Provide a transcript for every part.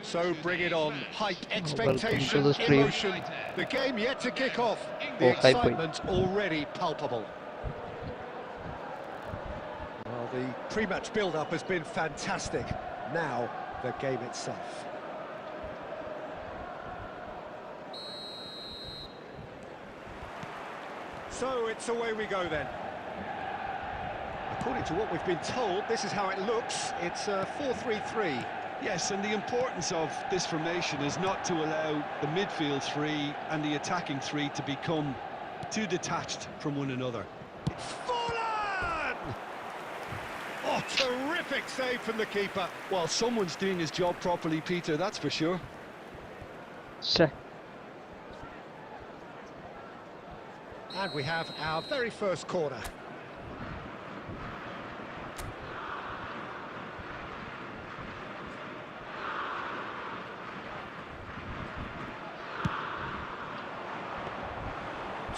So bring it on. Hype, expectation, emotion. The game yet to kick off. The excitement already palpable. Well, the pre-match build-up has been fantastic. Now, the game itself. So it's away we go then. According to what we've been told, this is how it looks. It's a 4-3-3. Yes, and the importance of this formation is not to allow the midfield three and the attacking three to become too detached from one another. It's fallen! Oh, terrific save from the keeper. Well, someone's doing his job properly, Peter, that's for sure. Sure. And we have our very first corner.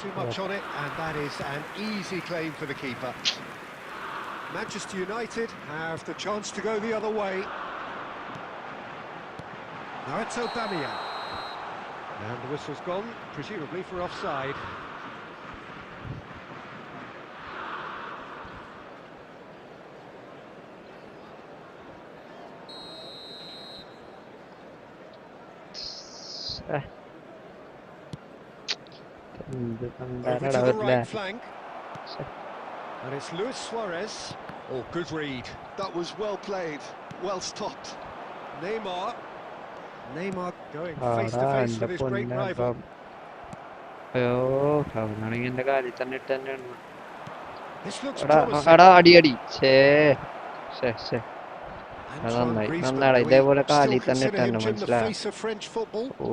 Too much on it, and that is an easy claim for the keeper. Manchester United have the chance to go the other way. Now it's Aubameyang. And the whistle's gone, presumably for offside. Over to the right flank. And it's Luis Suárez. Oh, good read. That was well played, well stopped. Neymar going face to face with his great rival. This looks promising.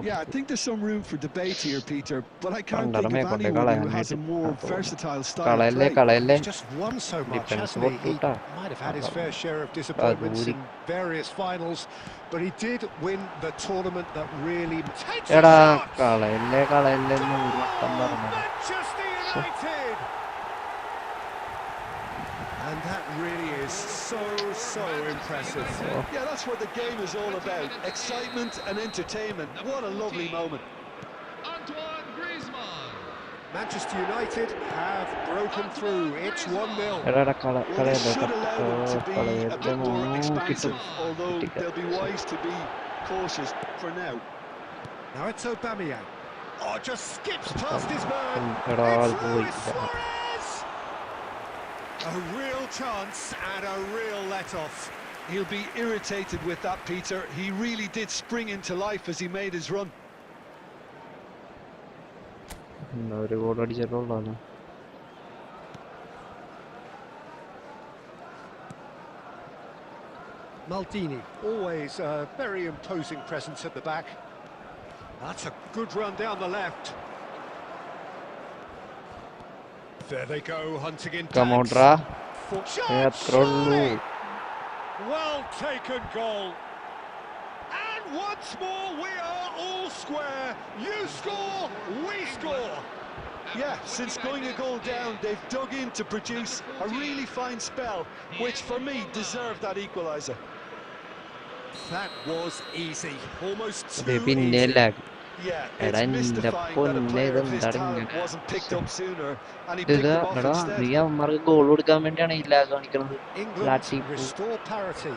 Yeah, I think there's some room for debate here, Peter, but I can't think of anyone who has a more versatile style of play. He's just won so much, hasn't he? He might have had his fair share of disappointments in various finals, but he did win the tournament that really takes a shot. Manchester United! And that really is so impressive. Yeah, that's what the game is all about. Excitement and entertainment. What a lovely moment. Manchester United have broken through. It's 1-0. Well, this should allow them to be a bit more expansive, although they'll be wise to be cautious for now. Now it's Aubameyang. Oh, just skips past his man. It's Luis Suárez! A real chance and a real let-off. He'll be irritated with that, Peter. He really did spring into life as he made his run. Maldini, always a very imposing presence at the back. That's a good run down the left. There they go, hunting in tags. Well taken goal. And once more we are all square. You score, we score. Yeah, since going a goal down, they've dug in to produce a really fine spell, which for me deserved that equaliser. That was easy, almost too easy. Yeah, it's mystifying that a player of his talent wasn't picked up sooner, and he picked him off instead. England restore parity.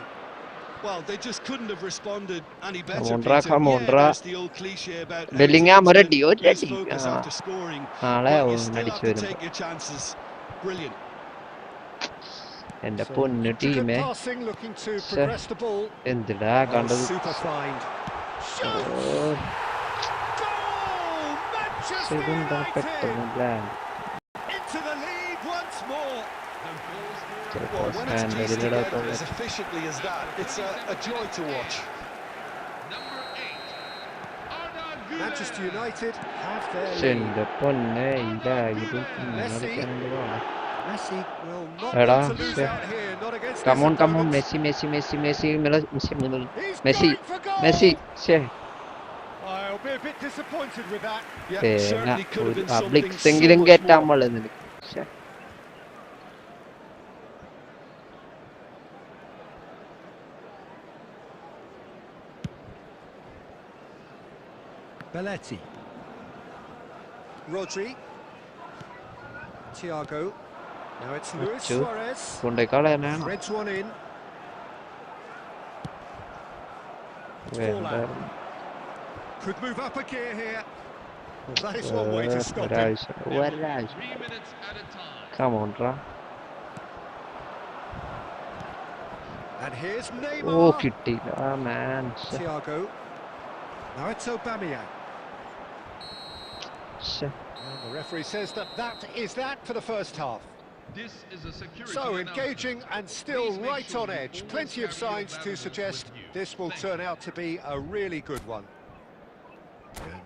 Well, they just couldn't have responded any better, Peter. Yeah, there's the old cliche about lose focus after scoring, but you still have to take your chances. Brilliant. And the good team, passing, looking to progress the ball. Super find. Goal! Manchester United! Into the lead once more. Well, when it's pieced together as efficiently as that, it's a joy to watch. Manchester United have their lead. Messi will not be able to lose out here, not against come on, Messi, I'll be a bit disappointed with that. Yeah, certainly could have been something so much more. Belletti. Rodri. Thiago. Now it's Luis Suárez. Threads one in. Could move up a gear here. That is one way to stop him. 3 minutes at a time. Come on, Ra. And here's Neymar. Oh, kitty. Ah, man. Thiago. Now it's Aubameyang. And the referee says that is that for the first half. This is a security So engaging and still right on edge. Plenty of signs to suggest this will turn out to be a really good one.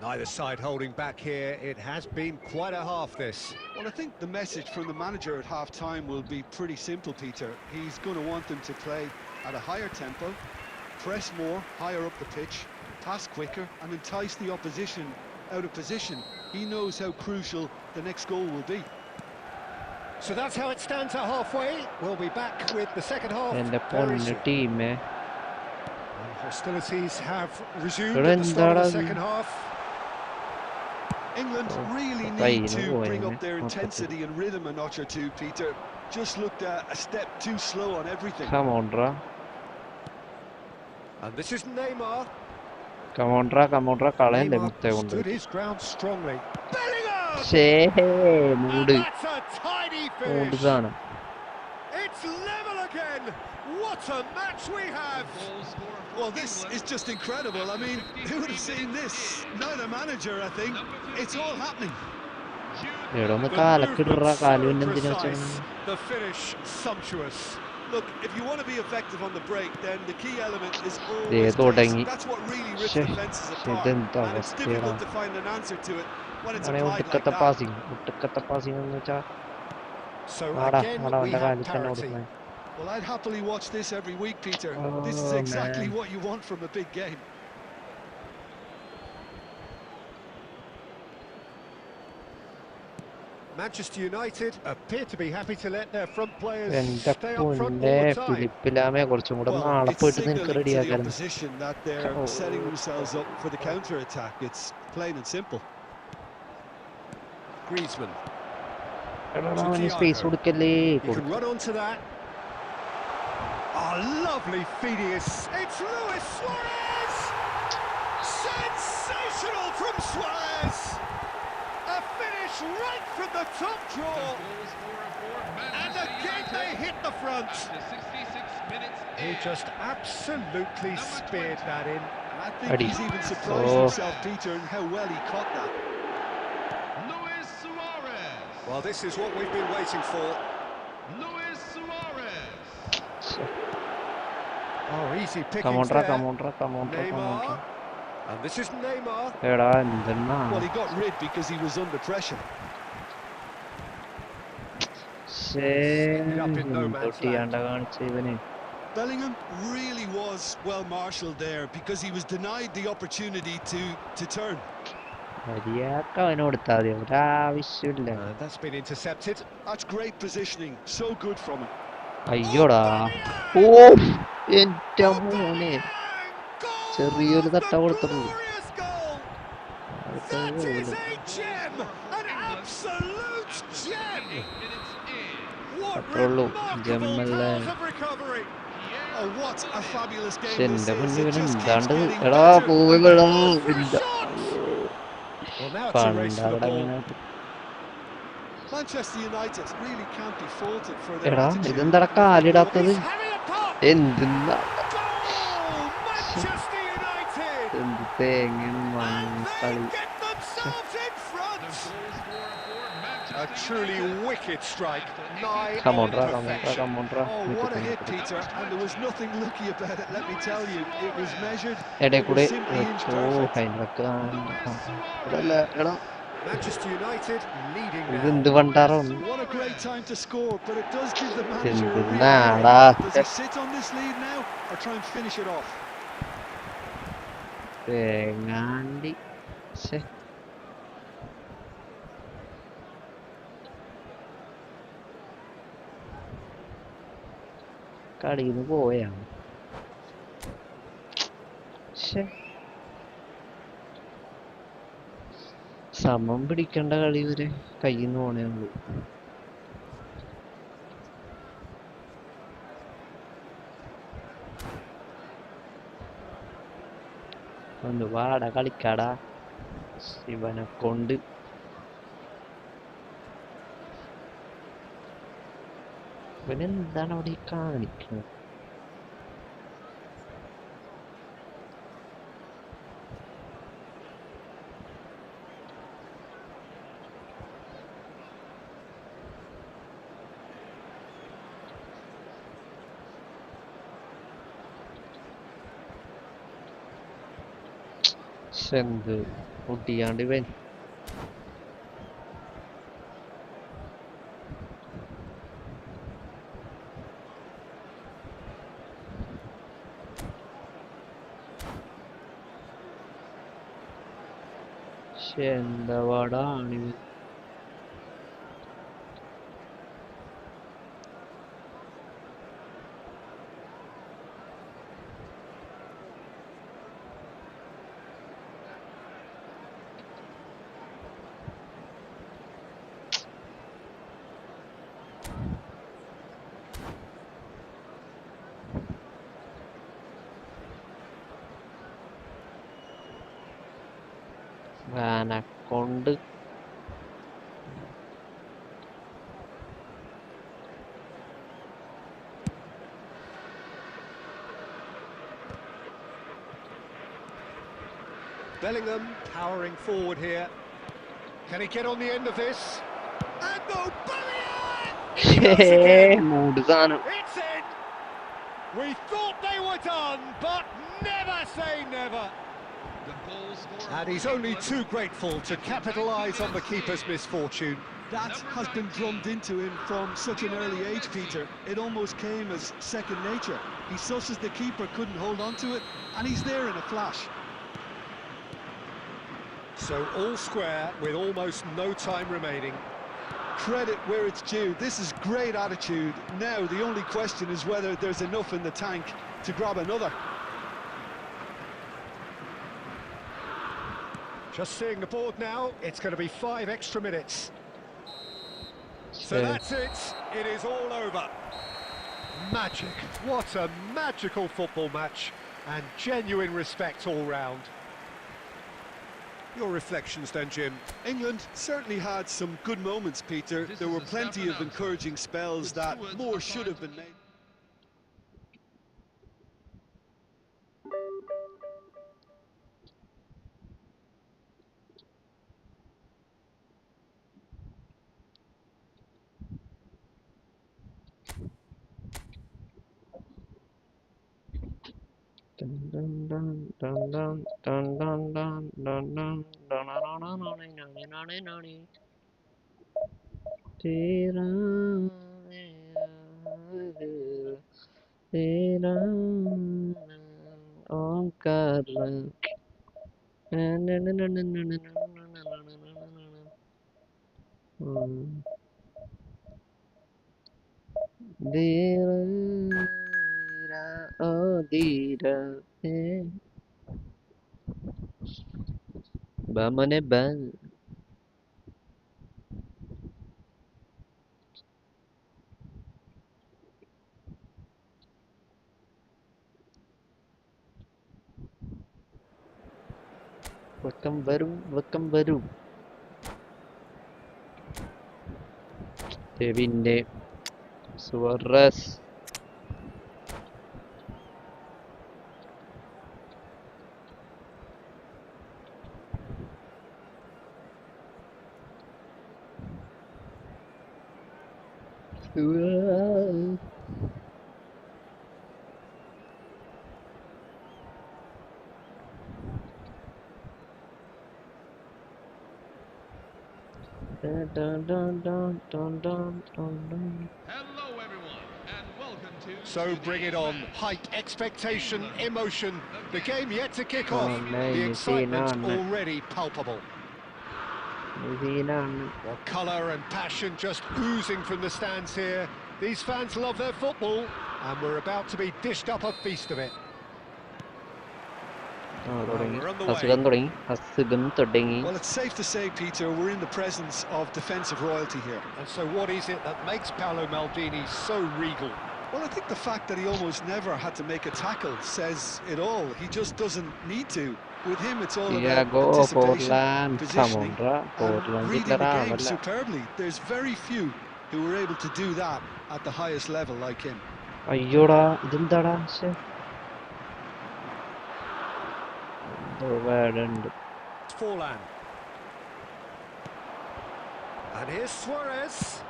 Neither side holding back here. It has been quite a half, this. Well, I think the message from the manager at half-time will be pretty simple, Peter. He's going to want them to play at a higher tempo, press more, higher up the pitch, pass quicker, and entice the opposition out of position. He knows how crucial the next goal will be. So that's how it stands at halfway. We'll be back with the second half. And the team, hostilities have resumed at the start of the second half. England really need to bring up their intensity and rhythm a notch or two, Peter. Just looked a step too slow on everything. Come on, Ra. And this is Neymar. Come on, Ra. Neymar stood his ground strongly. Bellingham! That's a tidy finish. It's level again. What a match we have. Well, this is just incredible. I mean, who would have seen this? Neither manager, I think. It's all happening. The finish sumptuous. Look, if you want to be effective on the break, then the key element is always pace. That's what really rips defenses apart. And it's difficult to find an answer to it when it's applied like that. So again, we have parity. Well, I'd happily watch this every week, Peter. This is exactly what you want from a big game. Manchester United appear to be happy to let their front players stay up front all the time. Well, it's signaling to the opposition that they're setting themselves up for the counter-attack. It's plain and simple. Griezmann. Space He can run onto that. Oh, lovely Phineas. It's Luis Suárez! Sensational from Suárez! A finish right from the top draw. And again they hit the front. He just absolutely speared that in. I think he's even surprised himself, Peter, in how well he caught that. Luis Suárez. Well, this is what we've been waiting for. Luis Suárez. Oh, easy pickings Come on, there. Neymar. And this is Neymar. Well, he got rid because he was under pressure. Bellingham really was well marshalled there because he was denied the opportunity to turn. That's been intercepted. That's great positioning. So good from him. അയ്യോടാ ഓ എൻ്റെ മോനെ ചെറിയൊരു തട്ട കൊടുത്തുള്ളൂ അത്രയുള്ളൂ ജമ്മല്ലേ എന്റെ മുന്നിൽ എന്താണ്ട് എടാ പോയി വിടാ പണ്ടവിടെ അങ്ങനെ എടാ ഇതെന്താ കാലിടാത്തത് എന്തെന്നാ എന്ത് തേങ്ങ കളി A truly wicked strike. Come on, Ra. Oh, what a hit, Peter. And there was nothing lucky about it, let me tell you. It was measured. It was simply inch perfect. Manchester United leading now. What a great time to score, but it does give the manager a real does he sit on this lead now or try and finish it off? കളിന്ന് പോയാ സമം പിടിക്കേണ്ട കളി വരെ കയ്യിൽ നിന്ന് പോണേ ഉള്ളൂ. ഒന്ന് വാടാ കളിക്കാടാ ശിവനെ കൊണ്ട്. ഇവനെന്താണ് അവിടെ കാണിക്കുന്നത്? എന്ത് കുട്ടിയാണ്ട് ഇവൻ. എന്താ പാടാണിവൻ. കൊണ്ട് Bellingham powering forward here. Can he get on the end of this? And the മൂട് സാധനം. It's in. We thought they were done, but never say never. And he's only too grateful to capitalise on the keeper's misfortune. That has been drummed into him from such an early age, Peter. It almost came as second nature. He susses the keeper couldn't hold on to it, and he's there in a flash. So all square with almost no time remaining. Credit where it's due. This is great attitude. Now the only question is whether there's enough in the tank to grab another. Just seeing the board now, it's going to be 5 extra minutes. So that's it. It is all over. Magic. What a magical football match. And genuine respect all round. Your reflections then, Jim? England certainly had some good moments, Peter. There were plenty of encouraging spells that more should have been made. Bamane ban. Welcome baru. Devinde Suárez. Hello everyone, and welcome to... So bring it on. Hype, expectation, emotion. The game yet to kick off. The excitement already palpable. Colour and passion just oozing from the stands here. These fans love their football, and we're about to be dished up a feast of it. Well, it's safe to say, Peter, we're in the presence of defensive royalty here. And so what is it that makes Paolo Maldini so regal? Well, I think the fact that he almost never had to make a tackle says it all. He just doesn't need to. With him, it's all about anticipation, positioning, and reading the game superbly. There's very few who were able to do that at the highest level like him. Forlan. And here's Suárez.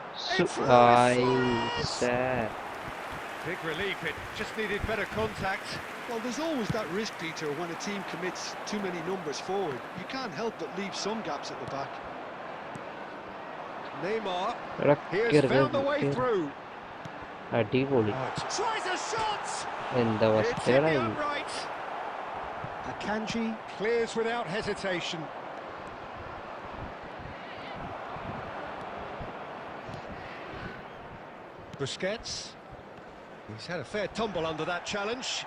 Big relief, it just needed better contact. Well, there's always that risk, Peter, when a team commits too many numbers forward. You can't help but leave some gaps at the back. Neymar, he has found the way through. Tries a shot! It's in the upright. Akanji clears without hesitation. Busquets. He's had a fair tumble under that challenge.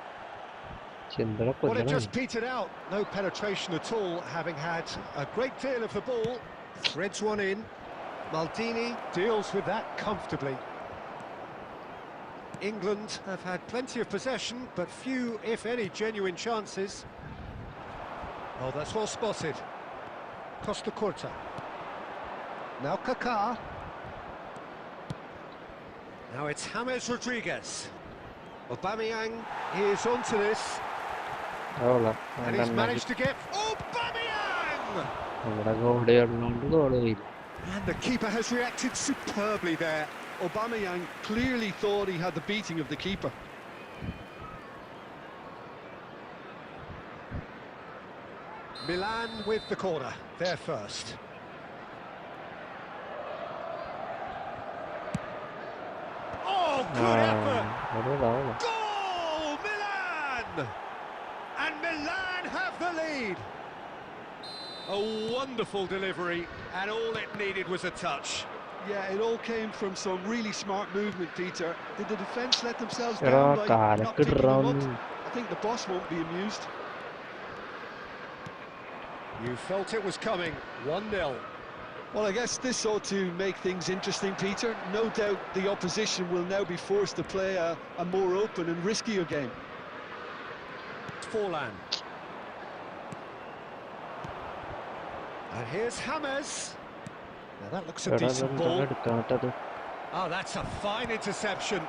Well, it just petered out. No penetration at all, having had a great deal of the ball. Threads one in. Maldini deals with that comfortably. England have had plenty of possession, but few, if any, genuine chances. Oh, that's well spotted. Costa Curta. Now Kaká. Now it's James Rodriguez. Aubameyang is onto this. And he's managed to get Aubameyang! And the keeper has reacted superbly there. Aubameyang clearly thought he had the beating of the keeper. Milan with the corner, they're first. Oh, good effort! Goal, Milan! And Milan have the lead. A wonderful delivery, and all it needed was a touch. Yeah, it all came from some really smart movement, Peter. Did the defence let themselves down by not picking them up? I think the boss won't be amused. You felt it was coming, 1-0. Well, I guess this ought to make things interesting, Peter. No doubt the opposition will now be forced to play a more open and riskier game. Forlan. And here's James. Now that looks a decent ball. Oh, that's a fine interception.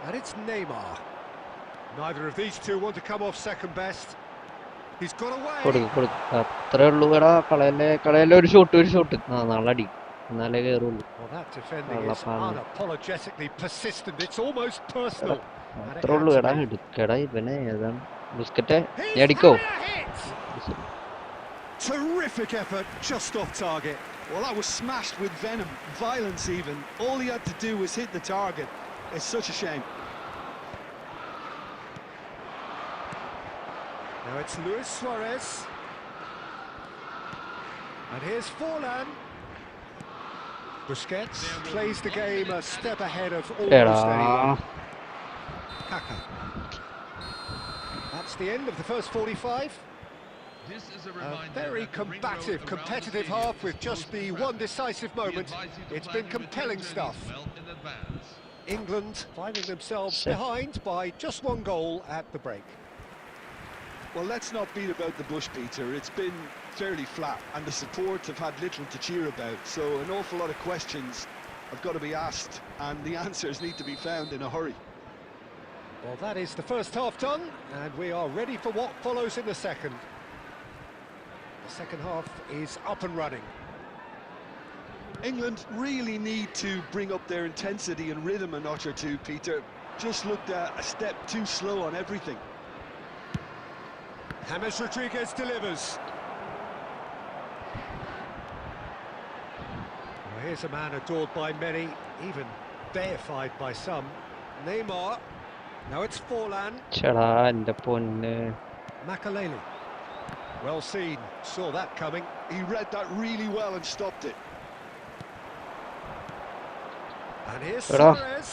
And it's Neymar. Neither of these two want to come off second best. He's got away. Well, that defending is unapologetically persistent. It's almost personal. Terrific effort, just off target. Well, that was smashed with venom, violence even. All he had to do was hit the target. It's such a shame. Now it's Luis Suárez. And here's Forlan. Busquets plays the game a step ahead of almost anyone. Kaká. That's the end of the first 45. A very combative, competitive half with just the one decisive moment. It's been compelling stuff. England finding themselves behind by just one goal at the break. Well, let's not beat about the bush, Peter. It's been fairly flat, and the support have had little to cheer about. So an awful lot of questions have got to be asked, and the answers need to be found in a hurry. Well, that is the first half done, and we are ready for what follows in the second. The second half is up and running. England really need to bring up their intensity and rhythm a notch or two, Peter. Just looked a step too slow on everything. James Rodriguez delivers. Well, here's a man adored by many, even deified by some. Neymar. Now it's Forlan. Makaleli. Well seen, saw that coming. He read that really well and stopped it. And here's എടാ Suárez.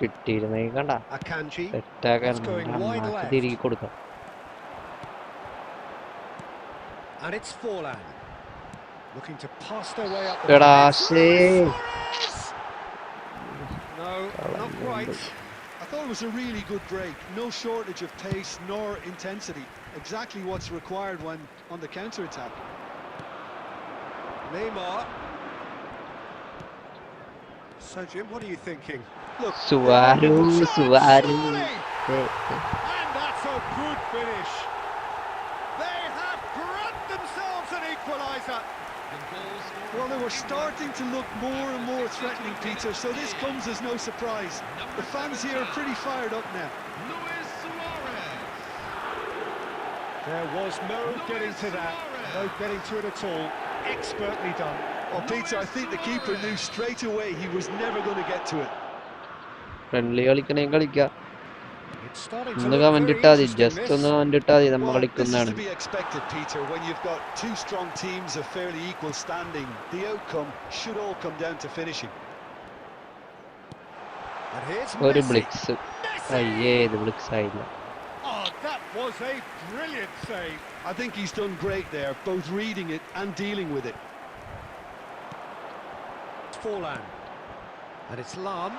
കിട്ടിയിരുന്നേ കണ്ട Akanji. സെറ്റാക്കാൻ It's going wide അണ്ണാക്ക് left. തിരികെ കൊടുക്കാം. And it's Forlan. Looking to pass their way up the എടാ field. ശേ Suárez! No, not quite. I thought it was a really good break. No shortage of pace nor intensity. Exactly what's required when on the counter-attack. Neymar. So, Jim, what are you thinking? Look, Suárez. and that's a good finish. They have grabbed themselves an equaliser. Well, they were starting to look more and more threatening, Peter, so this comes as no surprise. The fans here are pretty fired up now. Luis Suárez. There was no getting to that, no getting to it at all. Expertly done. Well, Peter, I think the keeper knew straight away he was never going to get to it. Friendly കളിക്കണേ കളിക്കാം. It's starting to ഒന്ന് look comment very ഇട്ടാ മതി, interesting, just this. ഒന്ന് comment ഇട്ടാ മതി നമ്മ Well, this is കളിക്കുന്നതാണ്. to be expected, Peter. When you've got two strong teams of fairly equal standing, the outcome should all come down to finishing. And here's ഒരു Messi. Bligh's. അയ്യേ ഇത് Bligh's ആയില്ല. Oh, that was a brilliant save. I think he's done great there, both reading it and dealing with it. It's Forlan. And it's Lam.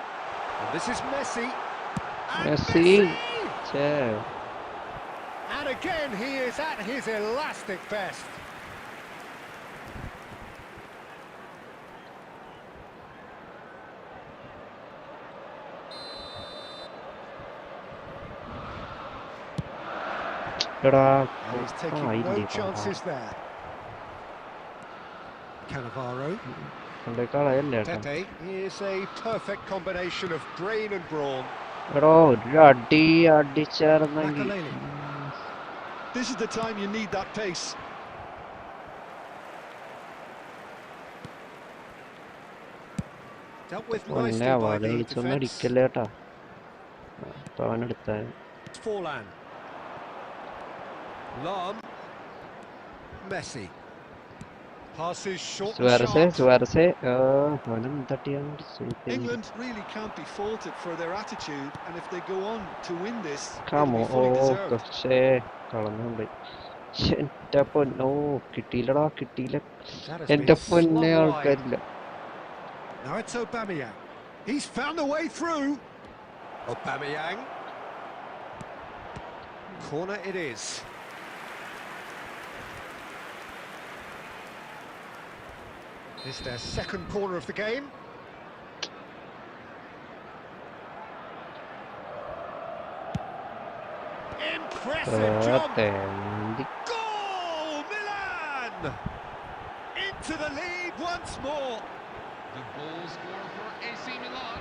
And this is Messi. And Messi ഛേ And again, he is at his elastic best. എടാ And he's taking no chances there. Cannavaro. കളയല്ലേ ഏട്ടാ. Pepe is a perfect combination of brain and brawn. എടോ ഒരു അടി അടിച്ചായിരുന്നെങ്കിൽ Makaleli. This is the time you need that pace. Dealt with ഒന്നെ nicely by award the വിളിച്ചൊന്നും defence. അടിക്കല്ലേ ഏട്ടാ. അപ്പൊ അവനെടുത്ത It's Forlan. Lam. Messi. Passes short and sharp. സുവാരസേ അവനും തട്ടിയാണ് England really can't be faulted for their attitude, and if they go on to win this, it'll കാമോ be fully deserved. പക്ഷേ കളഞ്ഞുണ്ട്. എന്റെ പൊന്നോ കിട്ടിയില്ലടാ കിട്ടിയില്ല. That has എന്റെ been പൊന്നെ slung wide. ആൾക്കാരില്ല. Now it's Aubameyang. He's found a way through. Aubameyang. Corner it is. This is their second corner of the game. Impressive job. തേണ്ടി. Goal, Milan! Into the lead once more. The goal scorer for AC Milan.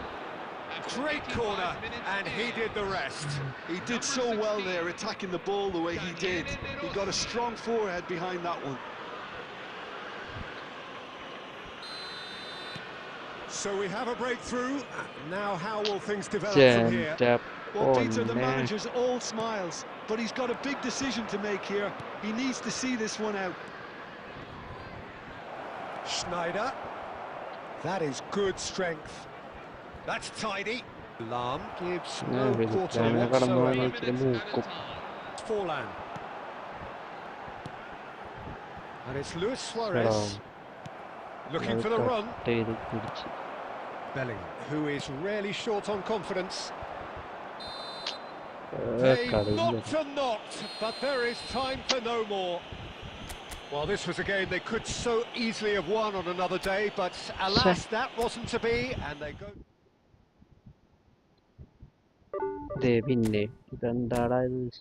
After Great 85 corner, minutes and he in. did the rest. He did so well there, attacking the ball the way he did. He got a strong forehead behind that one. So we have a breakthrough. Now how will things develop from here? എന്റെ Well, Peter, the പൊന്നെ. manager's all smiles, but he's got a big decision to make here. He needs to see this one out. Schneider. That is good strength. That's tidy. Lam gives no quarter ഞാൻ കടന്നു whatsoever. നോക്കിയിട്ട് മൂക്കും. Forlan. And it's Luis എടാ, Suárez. Looking for the അത് run. cut ചെയ്ത് പിടിച്ച്. Bellingham, who is rarely short on confidence. They കളിയില്ല. knocked and knocked, but there is time for no more. Well, this was a game they could so easily have won on another day, but alas, that wasn't to be, and they go... ദേ പിന്നെ ഇതെന്താടാ ഇത്?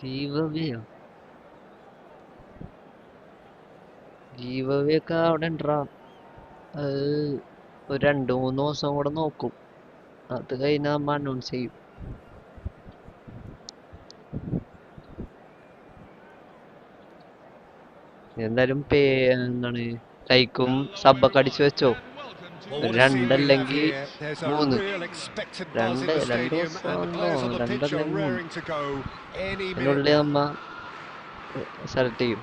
Giveaway ഒക്കെ അവിടെ ഉണ്ടാ. ഒരു 2-3 ദിവസം കൂടെ നോക്കും. അത് കഴിഞ്ഞാൽ നമ്മ അനൗൺസ് ചെയ്യും. എന്തായാലും എന്താണ് ലൈക്കും സബ്ബൊക്കെ അടിച്ചു വെച്ചോ. 2 അല്ലെങ്കിൽ 3 2 ദിവസം 2 അതിനുള്ളിൽ നമ്മ സെലക്ട് ചെയ്യും.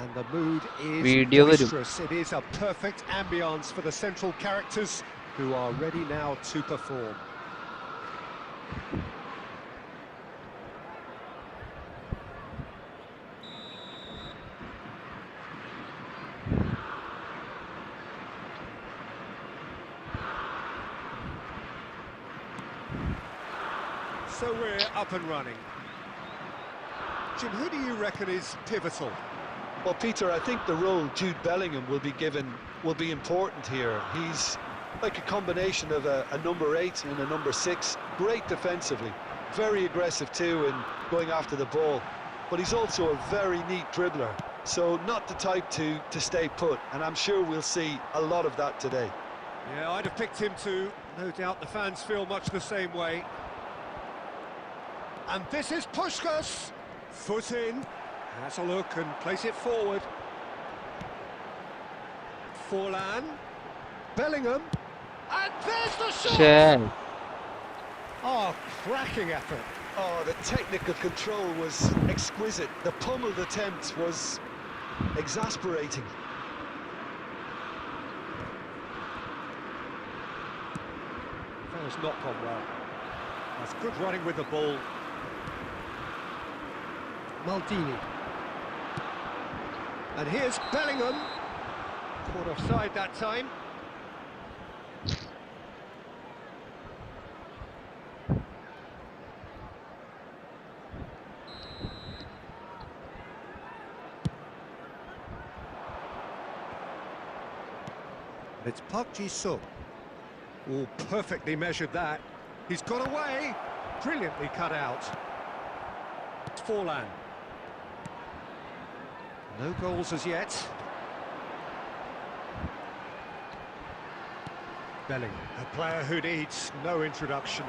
And the mood is Video boisterous. It is a perfect ambience for the central characters who are ready now to perform. So we're up and running. Jim, who do you reckon is pivotal? Well, Peter, I think the role Jude Bellingham will be given will be important here. He's like a combination of a number 8 and a number 6. Great defensively, very aggressive too in going after the ball. But he's also a very neat dribbler, so not the type to stay put. And I'm sure we'll see a lot of that today. Yeah, I'd have picked him too. No doubt the fans feel much the same way. And this is Puskás. Foot in. Has a look and place it forward. Forlan. Bellingham. And there's the shot! Oh, cracking effort. Oh, the technical control was exquisite. The pummeled attempt was exasperating. That has not gone well. That's good running with the ball. Maldini. And here's Bellingham. Caught offside that time. It's Park Ji-sung. Oh, perfectly measured that. He's got away. Brilliantly cut out. It's Forlan. No goals as yet. Bellingham, a player who needs no introduction.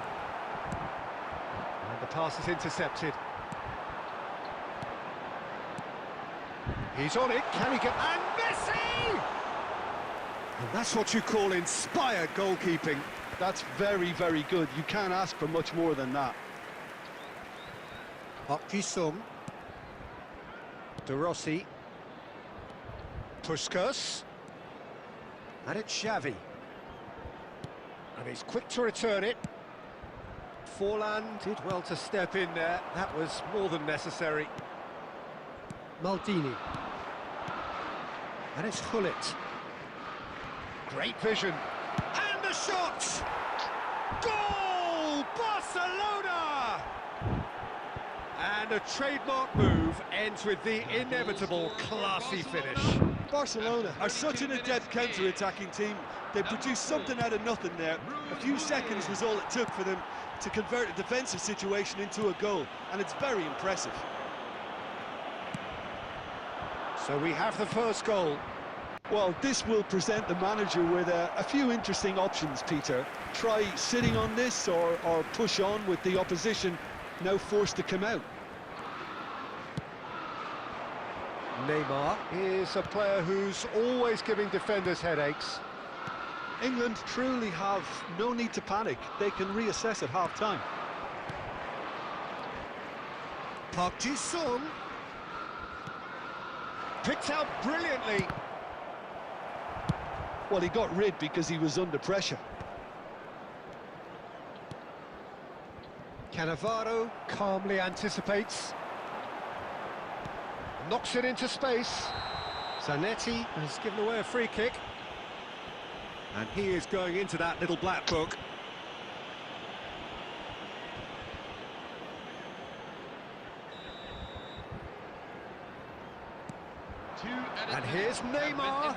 And the pass is intercepted. He's on it, can he get... And Messi! And that's what you call inspired goalkeeping. That's very, very good. You can't ask for much more than that. Park Ji-sung. De Rossi. Puskás. And it's Xavi. And he's quick to return it. Forlan did well to step in there. That was more than necessary. Maldini. And it's Hullet. Great vision. And the shot! Goal! Barcelona! And a trademark move ends with the inevitable classy finish. Barcelona are such an adept counter-attacking team. They produced something out of nothing there. A few seconds was all it took for them to convert a defensive situation into a goal, and it's very impressive. So we have the first goal. Well, this will present the manager with a few interesting options, Peter. Try sitting on this or push on with the opposition now forced to come out. Neymar is a player who's always giving defenders headaches. England truly have no need to panic. They can reassess at half-time. Park Ji-sung. Picked out brilliantly. Well, he got rid because he was under pressure. Cannavaro calmly anticipates. Knocks it into space. Zanetti has given away a free kick. And he is going into that little black book. And here's Neymar.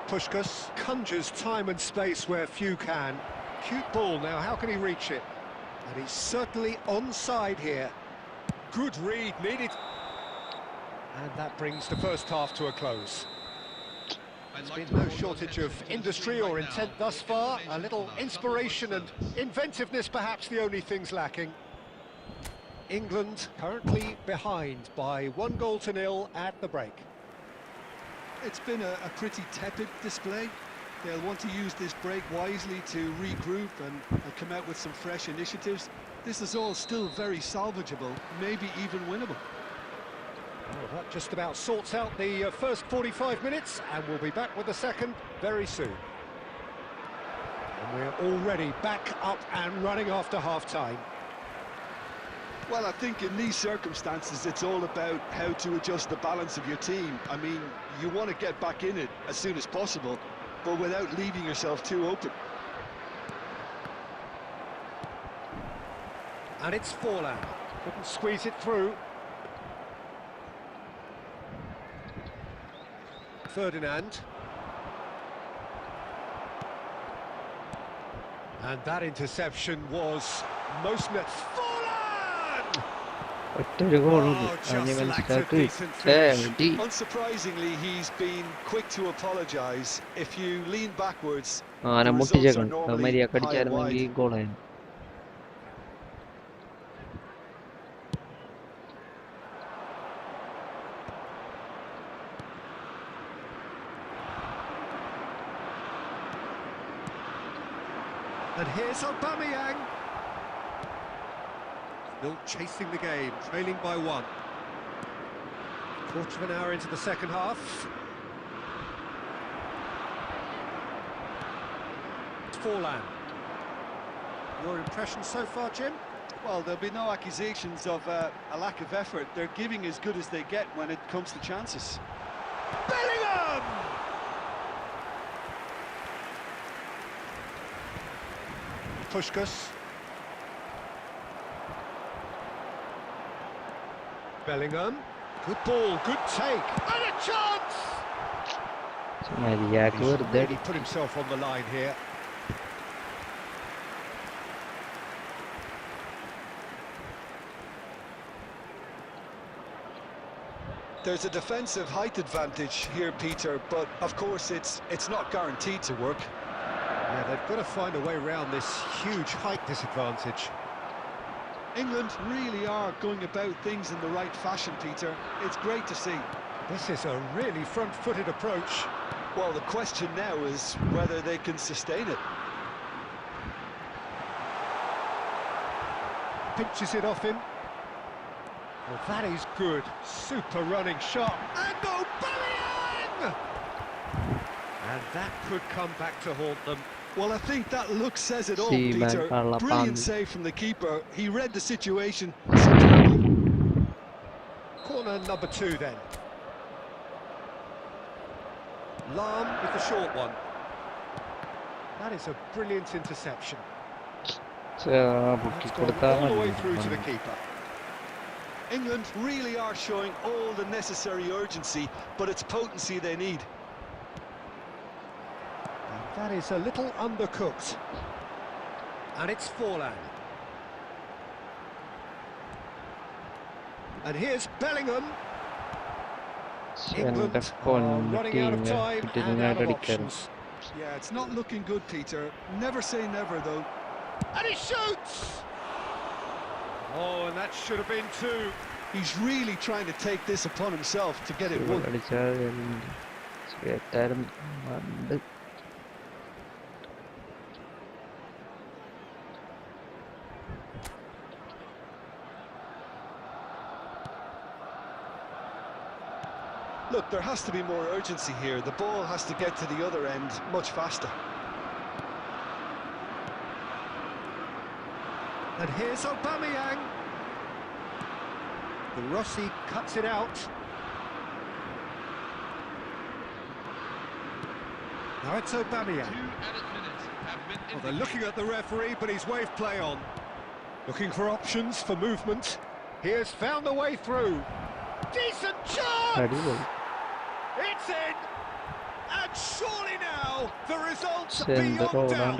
Puskás conjures time and space where few can. Cute ball now, how can he reach it? And he's certainly onside here. Good read, needed. And that brings the first half to a close. There's been no shortage of industry or intent thus far. A little inspiration and inventiveness perhaps the only things lacking. England currently behind by 1-0 at the break. It's been a pretty tepid display. They'll want to use this break wisely to regroup and come out with some fresh initiatives. This is all still very salvageable, maybe even winnable. Well, that just about sorts out the first 45 minutes, and we'll be back with the second very soon. And we're already back up and running after half-time. Well, I think in these circumstances, it's all about how to adjust the balance of your team. I mean, you want to get back in it as soon as possible, but without leaving yourself too open. And it's Forlan. Couldn't squeeze it through. Ferdinand. And that interception was most net. Forlan! Unsurprisingly, he's been quick to apologise. If you lean backwards, the and results are normally high and wide. And here's Aubameyang. Still chasing the game, trailing by 1. Quarter of an hour into the second half. It's Forlan. Your impression so far, Jim? Well, there'll be no accusations of a lack of effort. They're giving as good as they get when it comes to chances. Bellingham! Puskás. Bellingham. Good ball, good take. And a chance! He's really put himself on the line here. There's a defensive height advantage here, Peter, but of course it's not guaranteed to work. Yeah, they've got to find a way around this huge height disadvantage. England really are going about things in the right fashion, Peter. It's great to see. This is a really front-footed approach. Well, the question now is whether they can sustain it. Pinches it off him. Well, that is good. Super running shot. And Aubameyang! And that could come back to haunt them. Well, I think that look says it all, Peter. Brilliant save from the keeper. He read the situation superbly. Corner number 2 then. Lahm with the short one. That is a brilliant interception. That's gone all the way through to the keeper. England really are showing all the necessary urgency, but it's potency they need. That is a little undercooked. And it's Forlan. And here's Bellingham. England are running out of time and out of options. Yeah, it's not looking good, Peter. Never say never, though. And he shoots! Oh, and that should have been 2. He's really trying to take this upon himself to get it won. Look, there has to be more urgency here. The ball has to get to the other end much faster. And here's Aubameyang. The Rossi cuts it out. Now it's Aubameyang. Well, they're looking at the referee, but he's waved play on. Looking for options for movement. Here's found the way through. Decent chance! It's in! And surely now the results are beyond doubt.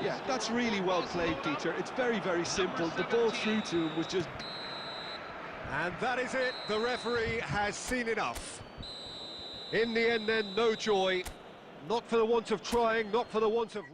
Yeah, that's really well played, Peter. It's very, very simple. The ball through to him was just... And that is it. The referee has seen enough. In the end, then, no joy. Not for the want of trying, not for the want of...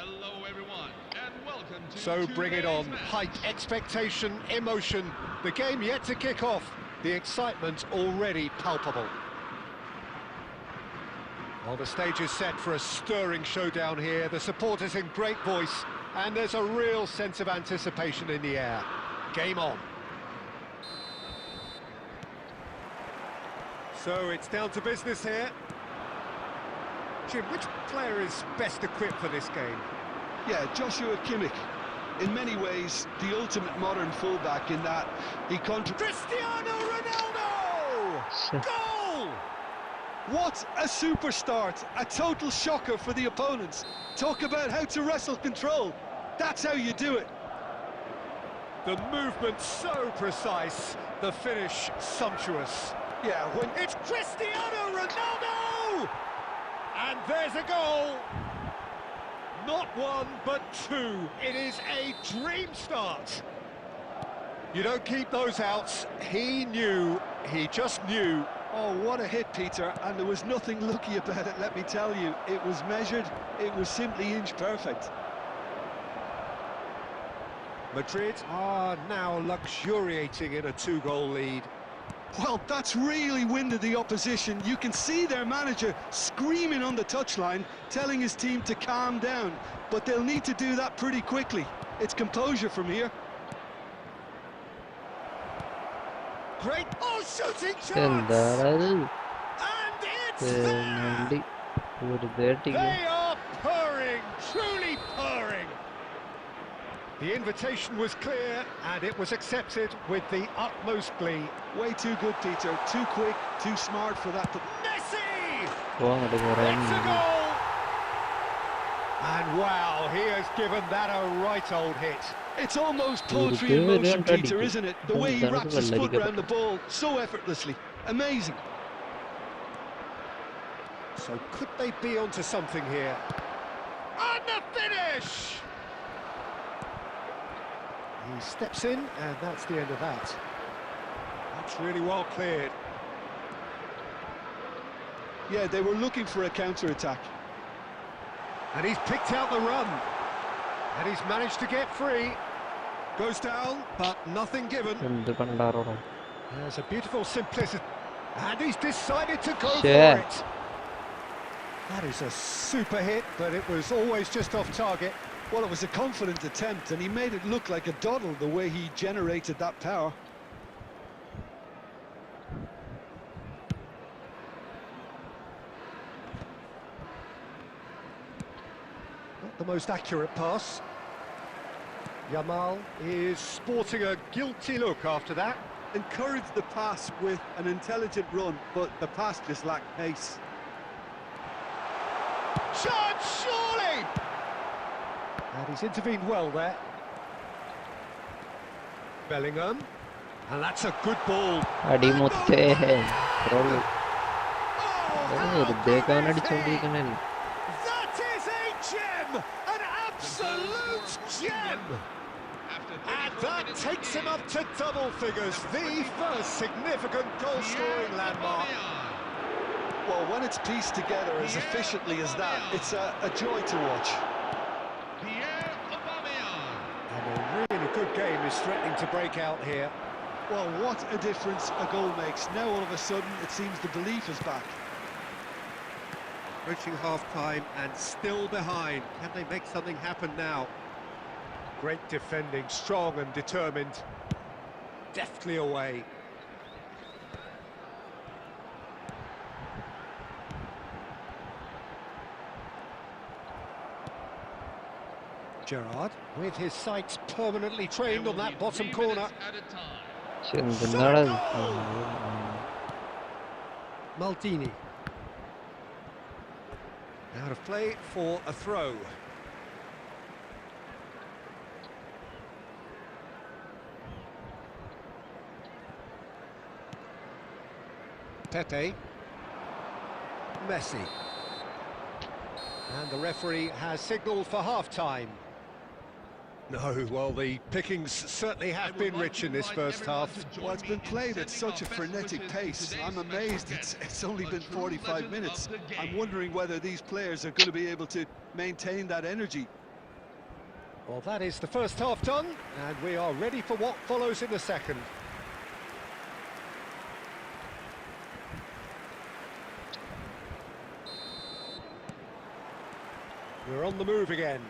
Hello everyone, and welcome to So bring it on. match. Hype, expectation, emotion. The game yet to kick off. The excitement already palpable. Well, the stage is set for a stirring showdown here. The supporters in great voice, and there's a real sense of anticipation in the air. Game on. So it's down to business here. Jim, which player is best equipped for this game? Yeah, Joshua Kimmich. In many ways, the ultimate modern fullback in that he Cristiano Ronaldo! Goal! What a super start! A total shocker for the opponents. Talk about how to wrestle control. That's how you do it. The movement so precise, the finish sumptuous. Yeah, when It's Cristiano Ronaldo! And there's a goal. Not one, but two. It is a dream start. You don't keep those outs. He knew, he just knew. Oh, what a hit, Peter, and there was nothing lucky about it, let me tell you. It was measured, it was simply inch perfect. Madrid are now luxuriating in a two-goal lead. Well, that's really winded the opposition. You can see their manager screaming on the touchline, telling his team to calm down, but they'll need to do that pretty quickly. It's composure from here. Great, shooting chance! And it's there! They are purring, truly purring. The invitation was clear, and it was accepted with the utmost glee. Way too good, Peter. Too quick, too smart for that. Messi! It's a goal! And wow, he has given that a right old hit. It's almost poetry in motion, Peter, isn't it? The way he wraps his foot around the ball so effortlessly. Amazing. So could they be onto something here? And the finish! He steps in, and that's the end of that. That's really well cleared. Yeah, they were looking for a counter-attack. And he's picked out the run. And he's managed to get free. Goes down, but nothing given. There's a beautiful simplicity. And he's decided to go for Sure. it. That is a super hit, but it was always just off target. Well, it was a confident attempt, and he made it look like a doddle the way he generated that power. Not the most accurate pass. Yamal is sporting a guilty look after that. Encouraged the pass with an intelligent run, but the pass just lacked pace. Chance, surely! And he's intervened well there. Bellingham. And that's a good ball. അടിമുത്തേ ഇത്രയുള്ളൂ. Oh, വെറുതെ അടിച്ചോണ്ടിരിക്കണേ. that is a gem! An absolute gem! And that takes him up to double figures, the first significant goal-scoring landmark. Well, when it's pieced together as efficiently as that, it's a joy to watch. And a really good game is threatening to break out here. Well, what a difference a goal makes. Now all of a sudden it seems the belief is back. Reaching half-time and still behind. Can they make something happen now? Great defending, strong and determined. Deftly away. Gerrard, with his sights permanently trained on that bottom corner. പക്ഷെ എന്തെന്നാണ് Maldini. Out of play for a throw. Pepe. Messi. And the referee has signalled for half-time. No, well, the pickings certainly have been rich in this first half. Well, it's been played at such a frenetic pace. I'm amazed it's only been 45 minutes. I'm wondering whether these players are going to be able to maintain that energy. Well, that is the first half done, and we are ready for what follows in the second. We're on the move again.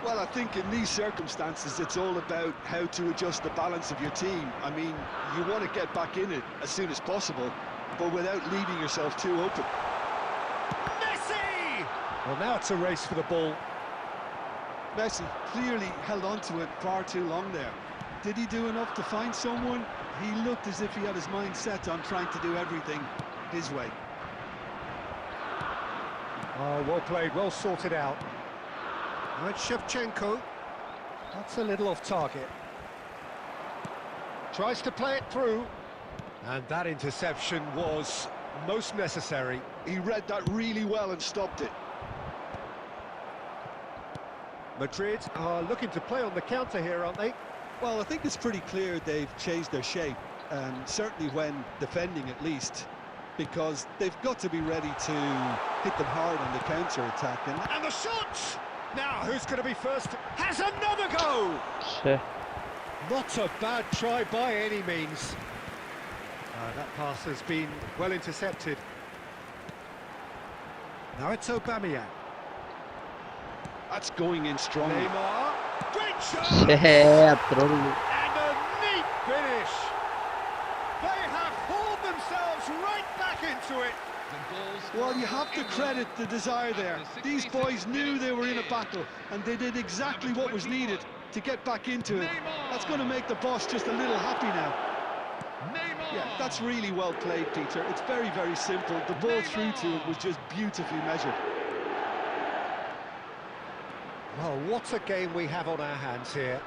Well, I think in these circumstances, it's all about how to adjust the balance of your team. I mean, you want to get back in it as soon as possible, but without leaving yourself too open. Messi! Well, now it's a race for the ball. Messi clearly held on to it far too long there. Did he do enough to find someone? He looked as if he had his mind set on trying to do everything his way. Oh, well played, well sorted out. Now it's Shevchenko. That's a little off target. Tries to play it through. And that interception was most necessary. He read that really well and stopped it. Madrid are looking to play on the counter here, aren't they? Well, I think it's pretty clear they've changed their shape, certainly when defending at least, because they've got to be ready to hit them hard on the counter-attack. And the shot! Now, who's going to be first? Has another go! പക്ഷേ Not a bad try by any means. That pass has been well intercepted. Now it's Aubameyang. That's going in strongly. Neymar. Great shot! അത്രേ ഉള്ളൂ. And a neat finish. They have hauled themselves right back into it. Well, you have to credit the desire there. These boys knew they were in a battle, and they did exactly what was needed to get back into it. That's going to make the boss just a little happy now. Yeah, that's really well played, Peter. It's very, very simple. The ball through to it was just beautifully measured. Well, what a game we have on our hands here.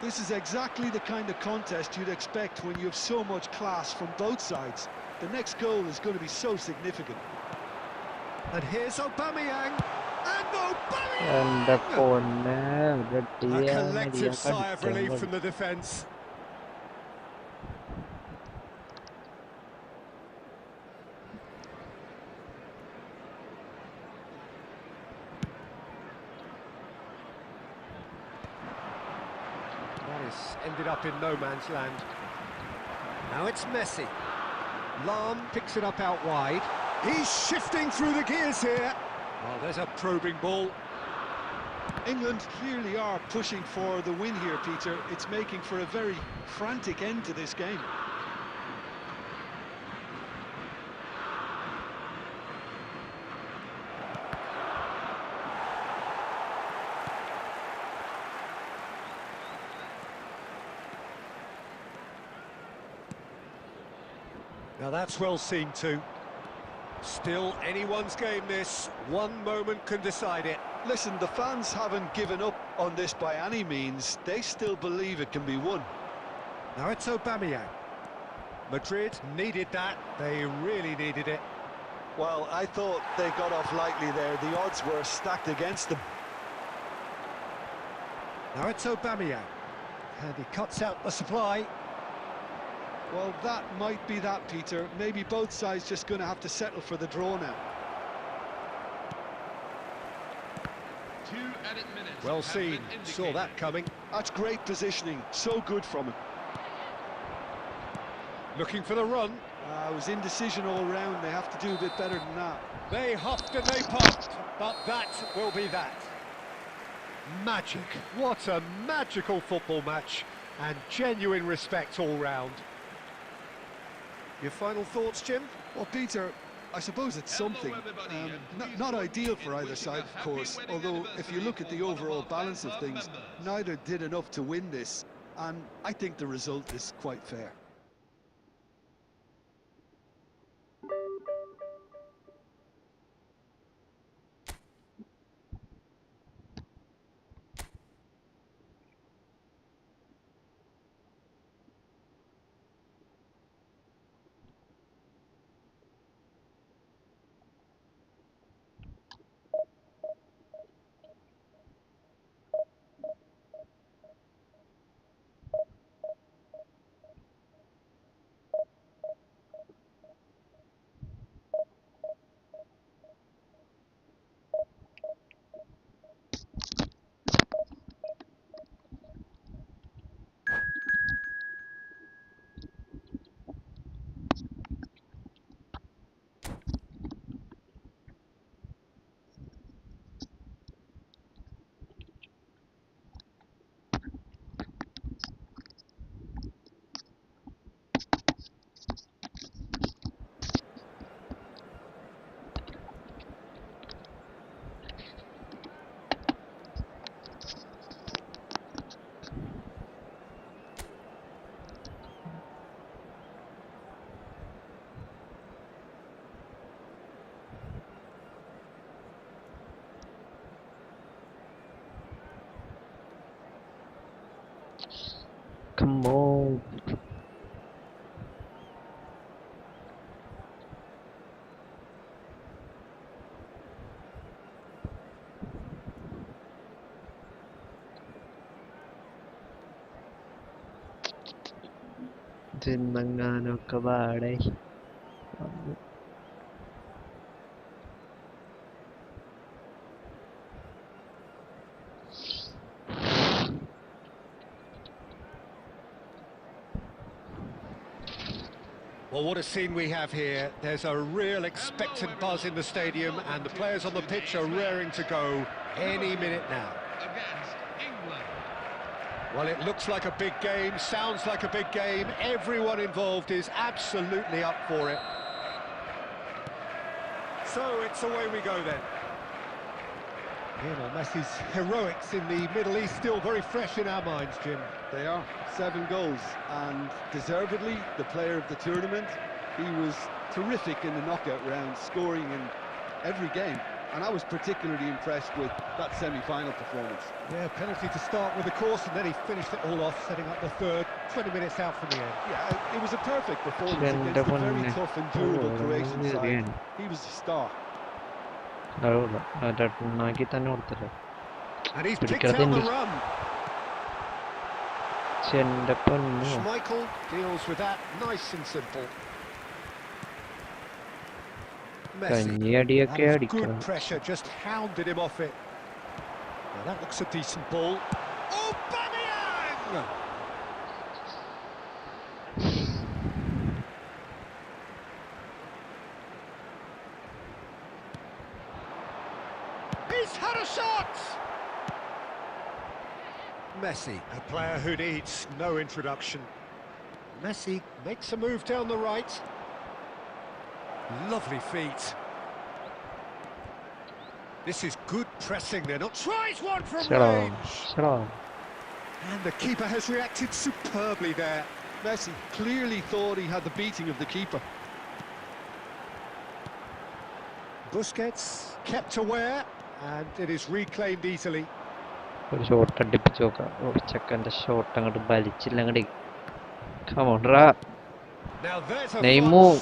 This is exactly the kind of contest you'd expect when you have so much class from both sides. The next goal is going to be so significant. And here's Aubameyang. And എൻ്റെ Aubameyang! പൊന്നെ A collective sigh of relief from the defence. That has ended up in no man's land. Now it's Messi. Lam picks it up out wide. He's shifting through the gears here. Well, there's a probing ball. England clearly are pushing for the win here, Peter. It's making for a very frantic end to this game. Now that's well seen too. Still anyone's game this. One moment can decide it. Listen, the fans haven't given up on this by any means. They still believe it can be won. Now it's Aubameyang. Madrid needed that. They really needed it. Well, I thought they got off lightly there. The odds were stacked against them. Now it's Aubameyang. And he cuts out the supply. Well, that might be that, Peter. Maybe both sides just going to have to settle for the draw now. 2 added minutes. Well seen. Saw that coming. That's great positioning. So good from him. Looking for the run. It was indecision all round. They have to do a bit better than that. They huffed and they puffed, but that will be that. Magic. What a magical football match. And genuine respect all round. Your final thoughts, Jim? Well, Peter, I suppose it's something. Not ideal for either side, of course, although if you look at the overall balance of things, neither did enough to win this, and I think the result is quite fair. Come on. Zinangano kabare. Well, what a scene we have here. There's a real expectant buzz in the stadium, and the players on the pitch are raring to go any minute now. Against England. Well, it looks like a big game, sounds like a big game. Everyone involved is absolutely up for it. So it's away we go then. Messi's heroics in the Middle East still very fresh in our minds, Jim. They are. 7 goals, and deservedly the player of the tournament. He was terrific in the knockout round, scoring in every game, and I was particularly impressed with that semi-final performance. Yeah, penalty to start with, of course, and then he finished it all off, setting up the third, 20 minutes out from the end. Yeah, it was a perfect performance against a very tough and durable Croatian side. He was a star. And he's picked out the run. Schmeichel deals with that nice and simple. Messi, that was good pressure, just hounded him off it. Now that looks a decent ball. Aubameyang! Messi, a player who needs no introduction. Messi makes a move down the right. Lovely feet. This is good pressing. They're not tries one from range. And the keeper has reacted superbly there. Messi clearly thought he had the beating of the keeper. Busquets kept aware, and it is reclaimed easily. ഒരു shot അടിപ്പിച്ച് നോക്കാം. ഒരു ചെക്കൻ്റെ shot അങ്ങോട്ട് വലിച്ചില്ല അങ്ങോട്ട്. Come on, Ra. Now there's a Neymar.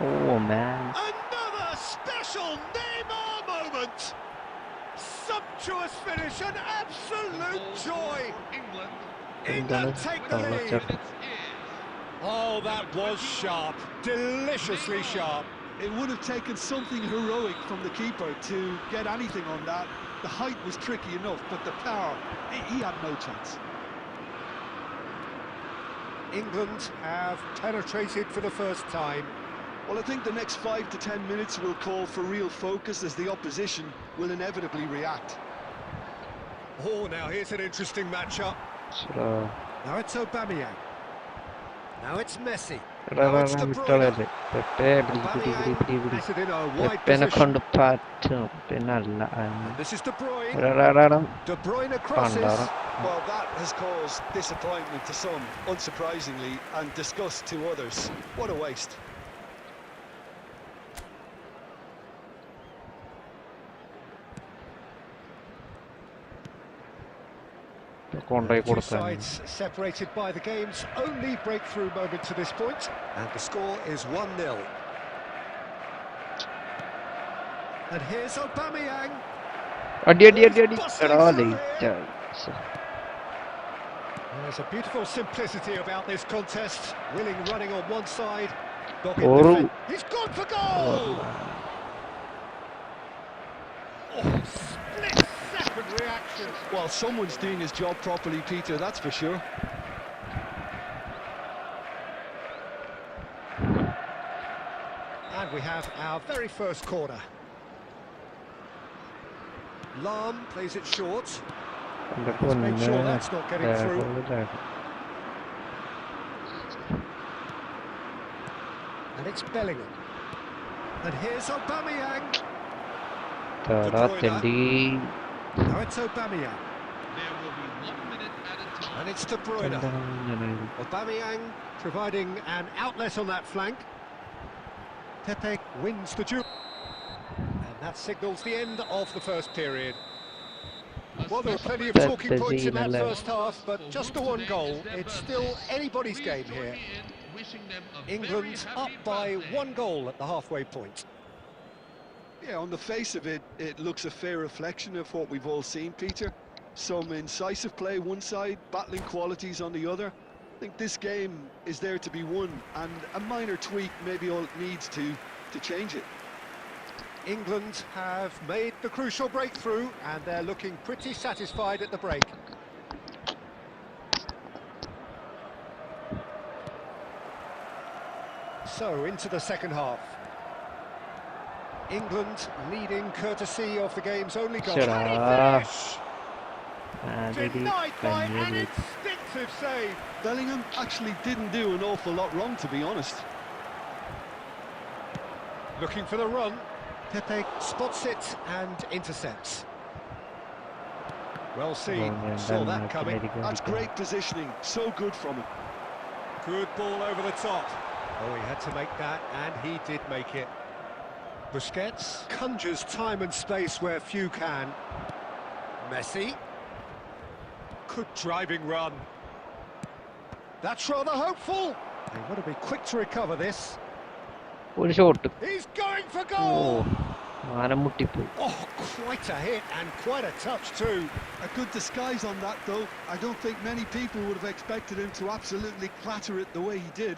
Oh man. Another special Neymar moment. Sumptuous finish, an absolute joy. England take the lead. Oh, that was sharp, deliciously sharp. It would have taken something heroic from the keeper to get anything on that. The height was tricky enough, but the power, he had no chance. England have penetrated for the first time. Well, I think the next 5 to 10 minutes will call for real focus as the opposition will inevitably react. Oh, now here's an interesting matchup. Now it's Aubameyang. Now it's Messi. Now it's De Bruyne. Aubameyang has it in a wide position. This is De Bruyne. De Bruyne crosses. Well, that has caused disappointment to some, unsurprisingly, and disgust to others. What a waste. Two sides separated by the game's only breakthrough moment to this point, and the score is 1-0. And here's Aubameyang. There's a beautiful simplicity about this contest. Willing running on one side. He's gone for goal! Split-second reaction. Well, someone's doing his job properly, Peter, that's for sure. And we have our very first corner. Lahm plays it short. Let's make sure that's not getting through. And it's Bellingham. And here's Aubameyang. Now it's Aubameyang. There will be 1 minute at a time. And it's De Bruyne. Aubameyang providing an outlet on that flank. Pepe wins the duel. And that signals the end of the first period. Well, there were plenty of talking points in that first half, but just the one goal. It's still anybody's game here. England up by 1 goal at the halfway point. Yeah, on the face of it, it looks a fair reflection of what we've all seen, Peter. Some incisive play one side, battling qualities on the other. I think this game is there to be won, and a minor tweak may be all it needs to change it. England have made the crucial breakthrough, and they're looking pretty satisfied at the break. So, into the second half. England leading courtesy of the game's only goal. Denied by an instinctive save. Bellingham actually didn't do an awful lot wrong, to be honest. Looking for the run. Pepe spots it and intercepts. Well seen, saw that coming. That's great positioning, so good from him. Good ball over the top. Oh, he had to make that, and he did make it. Busquets conjures time and space where few can. Messi. Good driving run. That's rather hopeful. They want to be quick to recover this. He's going for goal! Oh, quite a hit and quite a touch too. A good disguise on that though. I don't think many people would have expected him to absolutely clatter it the way he did.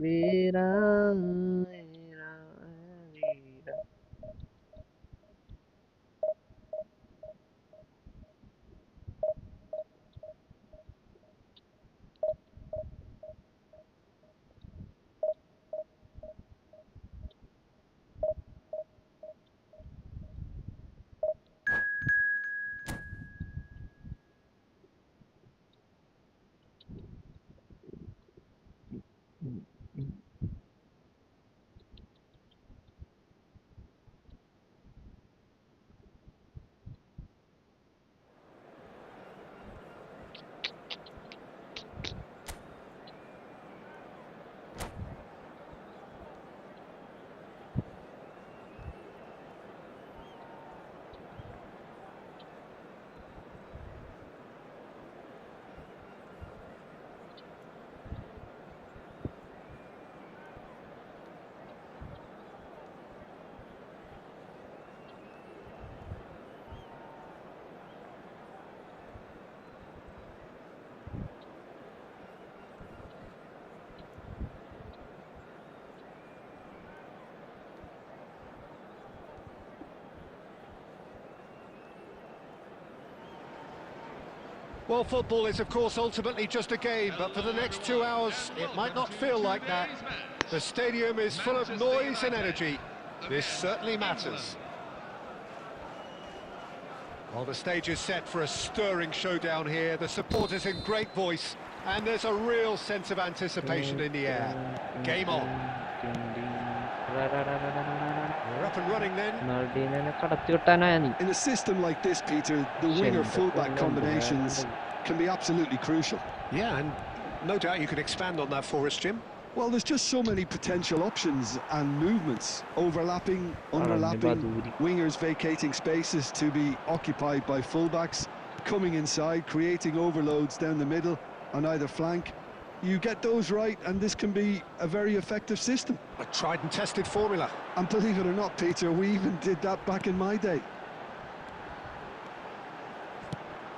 Veera, veera, veera. Well, football is, of course, ultimately just a game, but for the next 2 hours, it might not feel like that. The stadium is full of noise and energy. This certainly matters. Well, the stage is set for a stirring showdown here. The supporters in great voice, and there's a real sense of anticipation in the air. Game on. We're up and running then. In a system like this, Peter, the winger-fullback combinations can be absolutely crucial. Yeah, and no doubt you could expand on that for us, Jim. Well, there's just so many potential options and movements, overlapping, underlapping, wingers vacating spaces to be occupied by fullbacks, coming inside, creating overloads down the middle on either flank. You get those right, and this can be a very effective system. A tried and tested formula. And believe it or not, Peter, we even did that back in my day.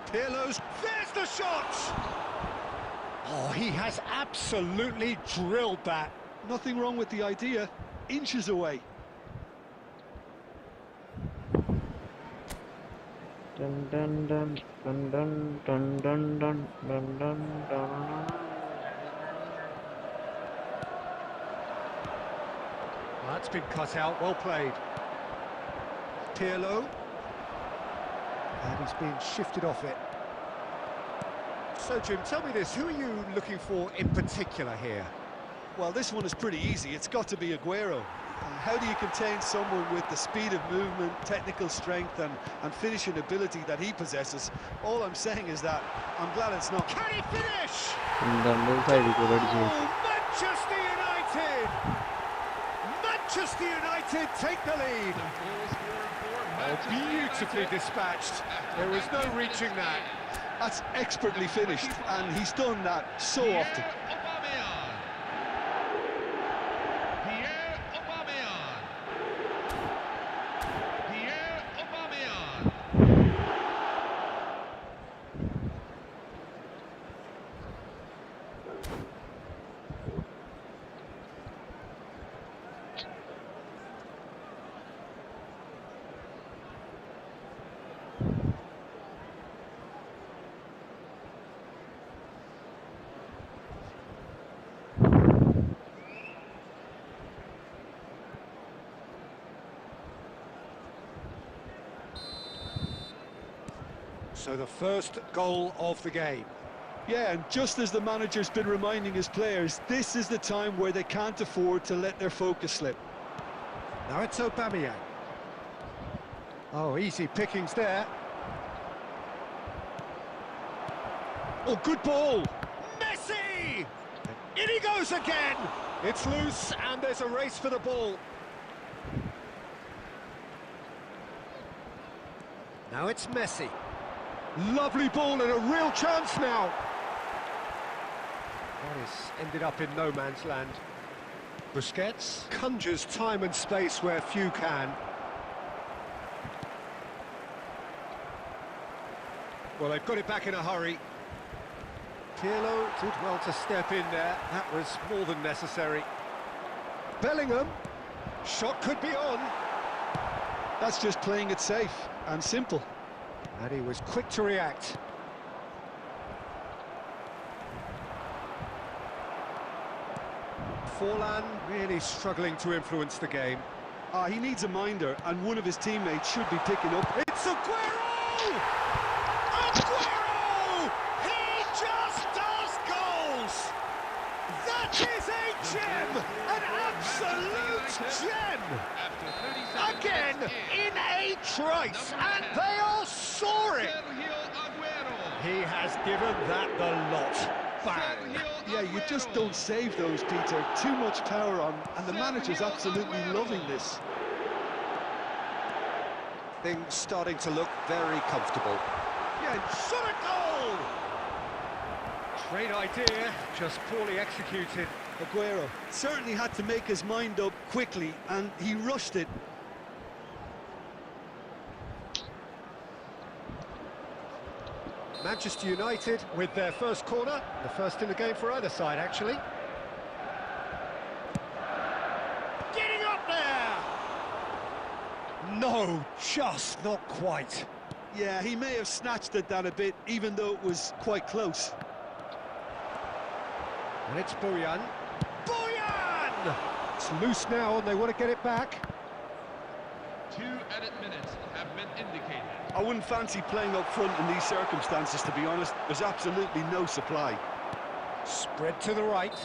Pirlo's, there's the shot! Oh, he has absolutely drilled that. Nothing wrong with the idea, inches away. Dun dun dun dun dun dun dun dun dun dun dun. Well, that's been cut out, well played. Pirlo. And he's been shifted off it. So, Jim, tell me this, who are you looking for in particular here? Well, this one is pretty easy. It's got to be Aguero. How do you contain someone with the speed of movement, technical strength and finishing ability that he possesses? All I'm saying is that I'm glad it's not. Can he finish? Oh, Manchester United! Manchester United take the lead. Oh, beautifully dispatched. There was no reaching that. That's expertly finished, and he's done that so often. So the first goal of the game. Yeah, and just as the manager's been reminding his players, this is the time where they can't afford to let their focus slip. Now it's Aubameyang. Oh, easy pickings there. Oh, good ball. Messi! In he goes again! It's loose and there's a race for the ball. Now it's Messi. Lovely ball and a real chance now. That has ended up in no man's land. Busquets conjures time and space where few can. Well, they've got it back in a hurry. Pirlo did well to step in there. That was more than necessary. Bellingham. Shot could be on. That's just playing it safe and simple. And he was quick to react. Forlan really struggling to influence the game. He needs a minder, and one of his teammates should be picking up. It's Aguero! Aguero! He just does goals! That is a gem! An absolute gem! Again, in a trice, and they are soaring! He has given that the lot. Bang! Yeah, you just don't save those, Peter. Too much power on, and the manager's absolutely loving this. Things starting to look very comfortable. Yeah, shot a goal! Great idea, just poorly executed. Aguero certainly had to make his mind up quickly, and he rushed it. Manchester United with their first corner, the first in the game for either side, actually. Getting up there! No, just not quite. Yeah, he may have snatched at that a bit, even though it was quite close. And it's Bojan. Bojan! It's loose now, and they want to get it back. 2 added minutes have been indicated. I wouldn't fancy playing up front in these circumstances, to be honest. There's absolutely no supply. Spread to the right.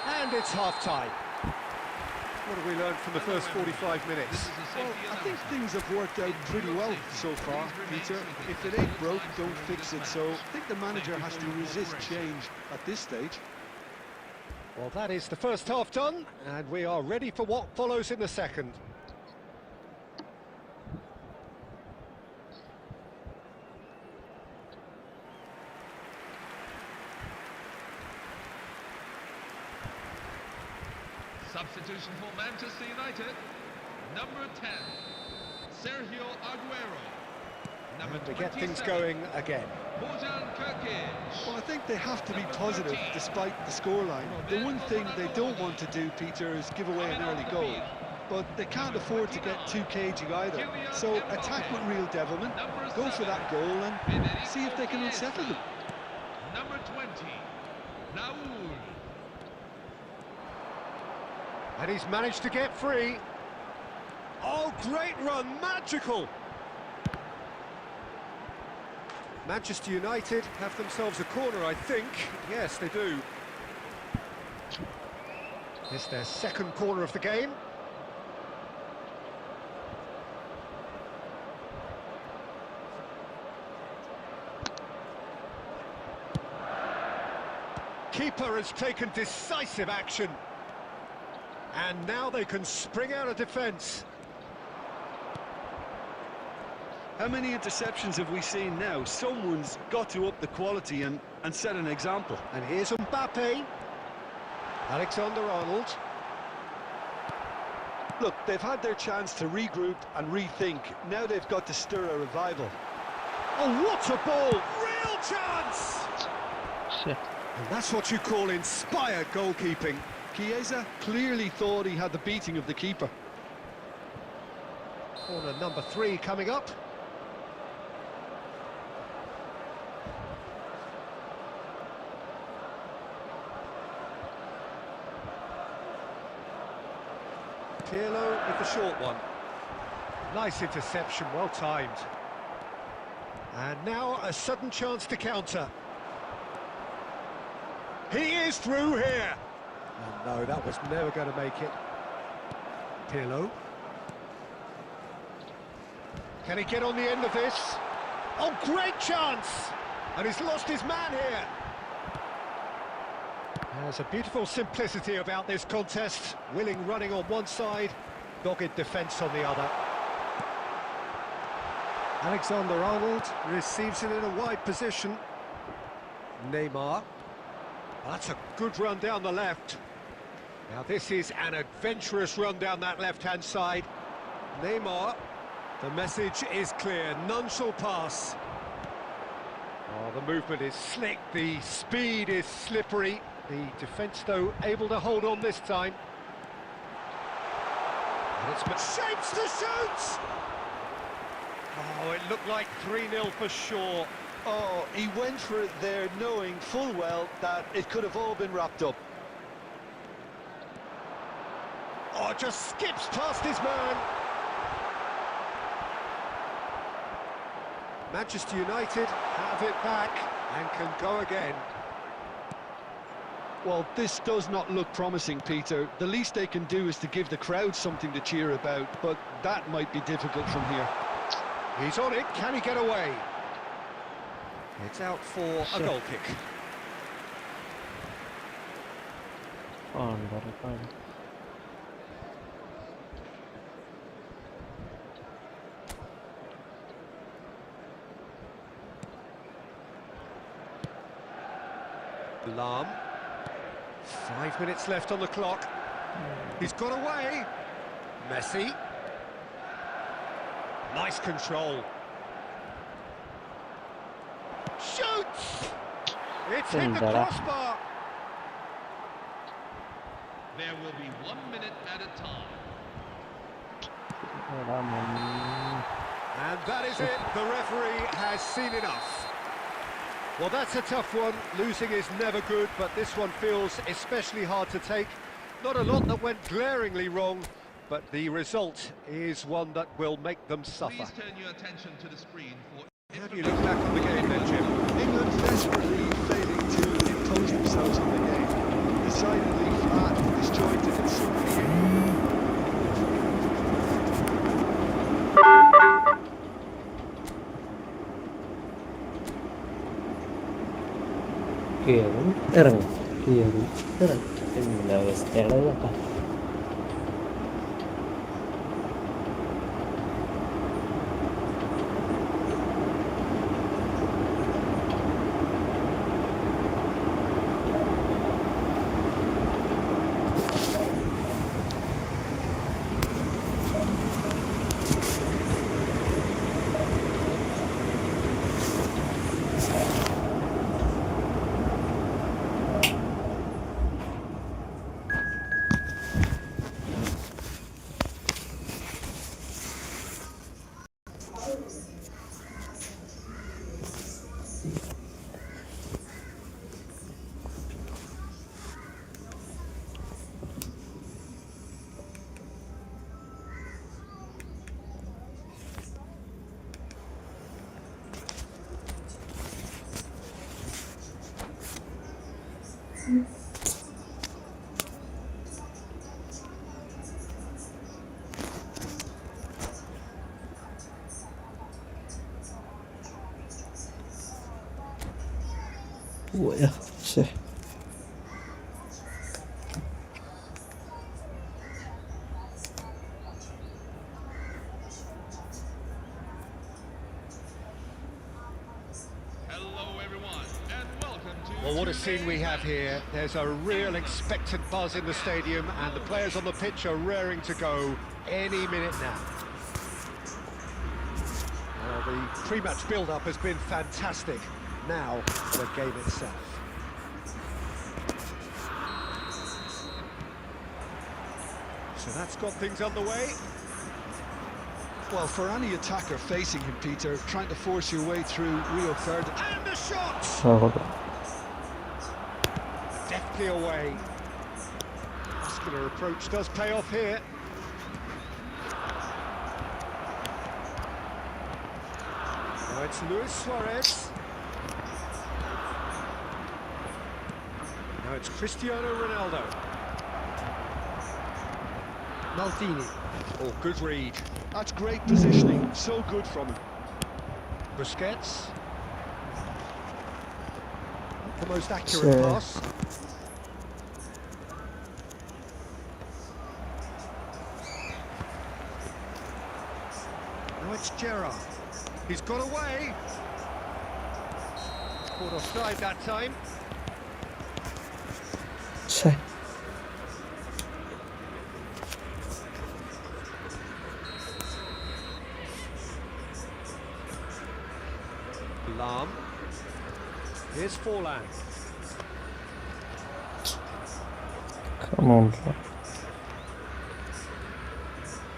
And it's half-time. What have we learned from the first 45 minutes? Well, I think things have worked out pretty well so far, Peter. If it ain't broke, don't fix it. So I think the manager has to resist change at this stage. Well, that is the first half done, and we are ready for what follows in the second. Substitution for Manchester United. Number 10, Sergio Aguero. Number To get 27, things going again. Bojan Kirkic. Well, I think they have to be positive despite the scoreline. The one thing they don't want to do, Peter, is give away an early goal. But they can't afford to get too cagey either. So attack with real devilment, go for that goal and see if they can unsettle them. Number 20, Raul. And he's managed to get free. Oh, great run, magical! Manchester United have themselves a corner, I think. Yes, they do. It's their second corner of the game. Keeper has taken decisive action. And now they can spring out of defence. How many interceptions have we seen now? Someone's got to up the quality and set an example. And here's Mbappe. Alexander-Arnold. Look, they've had their chance to regroup and rethink. Now they've got to stir a revival. Oh, what a ball! Real chance! Shit. And that's what you call inspired goalkeeping. Chiesa clearly thought he had the beating of the keeper. Corner number 3 coming up. Pirlo with the short one. Nice interception, well timed. And now a sudden chance to counter. He is through here. Oh, no, that was never going to make it. Pirlo. Can he get on the end of this? Oh, great chance! And he's lost his man here. There's a beautiful simplicity about this contest. Willing running on one side, dogged defence on the other. Alexander-Arnold receives it in a wide position. Neymar. That's a good run down the left. Now this is an adventurous run down that left-hand side. Neymar. The message is clear, none shall pass. Oh, the movement is slick, the speed is slippery. The defence, though, able to hold on this time. And it's shapes to shoot! Oh, it looked like 3-0 for sure. Oh, he went for it there, knowing full well that it could have all been wrapped up. Oh, just skips past his man. Manchester United have it back and can go again. Well, this does not look promising, Peter. The least they can do is to give the crowd something to cheer about, but that might be difficult from here. He's on it, can he get away? It's out for a goal kick. Fine. Lam. 5 minutes left on the clock. He's got away. Messi. Nice control. Shoots! It's hit the crossbar. There will be 1 minute at a time. And that is it. The referee has seen enough. Well, that's a tough one. Losing is never good, but this one feels especially hard to take. Not a lot that went glaringly wrong, but the result is one that will make them suffer. Please turn your attention to the screen for... How do you look back on the game then, Jim? England desperately failing to impose themselves on the game. Decidedly flat, disjointed in some way. Kierum, എന്നുള്ള അവസ്ഥകളൊക്കെ പോയാ ശേ Well, what a scene we have here. There's a real expectant buzz in the stadium and the players on the pitch are raring to go any minute now. Well, the pre-match build-up has been fantastic. Now, the game itself. So that's got things underway. Well, for any attacker facing him, Peter, trying to force your way through Rio Ferdinand. And the shot! Deftly away. Muscular approach does pay off here. Now it's Luis Suárez. Now it's Cristiano Ronaldo. Maldini. Oh, good read. That's great positioning, so good from him. Busquets. The most accurate pass. Now it's Gerrard. He's got away. Caught offside that time. ശേ Lam. Here's Forlan. Come on.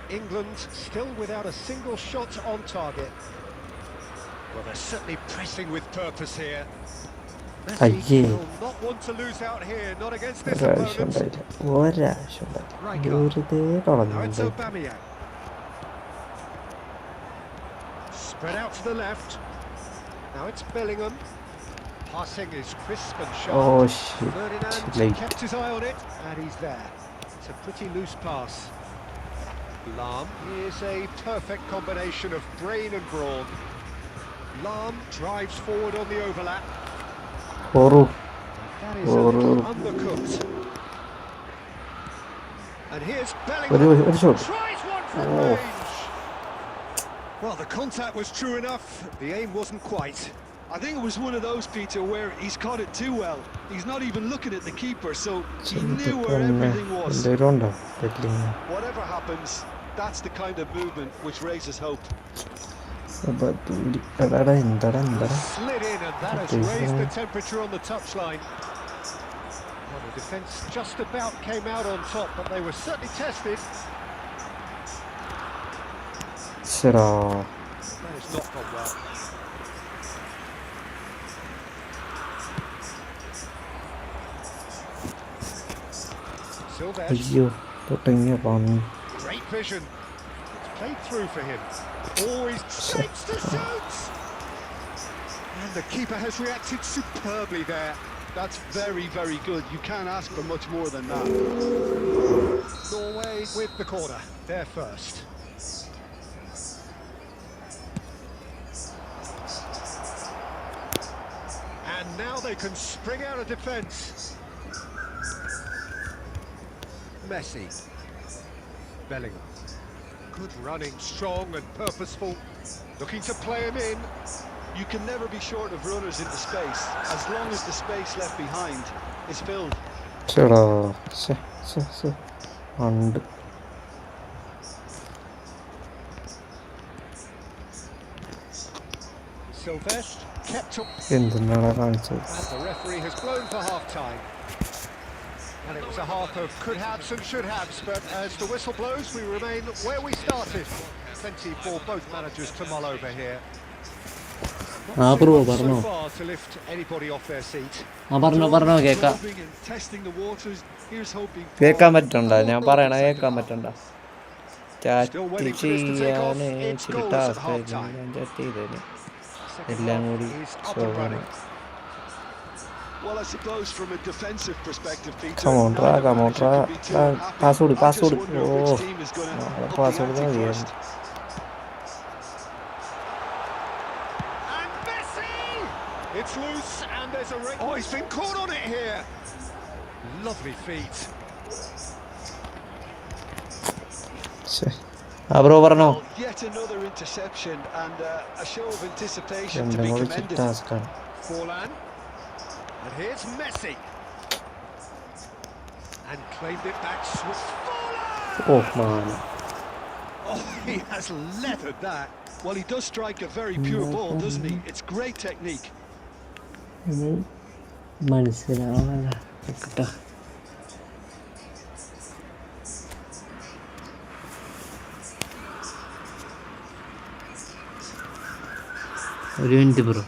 England still without a single shot on target. Well, they're certainly pressing with purpose here. Messi will not want to lose out here, not against this opponent. Now it's Aubameyang. Spread out to the left. Now it's Bellingham. Passing is crisp and sharp. Oh shit. Ferdinand kept his eye on it, and he's there. It's a pretty loose pass. Lahm is a perfect combination of brain and brawn. Lahm drives forward on the overlap. That is a little undercooked. And here's Bellingham. Tries one from range. Well, the contact was true enough. The aim wasn't quite. I think it was one of those, Peter, where he's caught it too well. He's not even looking at the keeper, so he knew where everything was. Whatever happens, that's the kind of movement which raises hope. Slid in, and that has raised the temperature on the touchline. Well, the defence just about came out on top, but they were certainly tested. That has not gone well. Great vision. It's played through for him. Always shapes to shoot. And the keeper has reacted superbly there. That's very, very good. You can't ask for much more than that. Norway with the corner. They're first. And now they can spring out of defence. Messi. Bellingham. Good running, strong and purposeful. Looking to play him in. You can never be short of runners into space, as long as the space left behind is filled. Sylvestre kept up. And the referee has blown for half-time. And it was a half of could-haves and should-haves, but as the whistle blows, we remain where we started. Plenty for both managers to mull over here. Not so far to lift anybody off their seat. Testing the waters. Here's hoping. Still waiting for this to take off. It's goals at half-time. Second half is up and running. Well, I suppose from a defensive perspective, Peter, Come on, Ra. Pass it. And Messi! It's loose, and there's a ring. Oh, he's been caught on it here. Lovely feet. Well, yet another interception and a show of anticipation to be commended. Forlan. And here's Messi. And claimed it back swift. Oh man. Oh, he has leathered that. Well, he does strike a very pure ball, doesn't he? It's great technique. ഒരു minute bro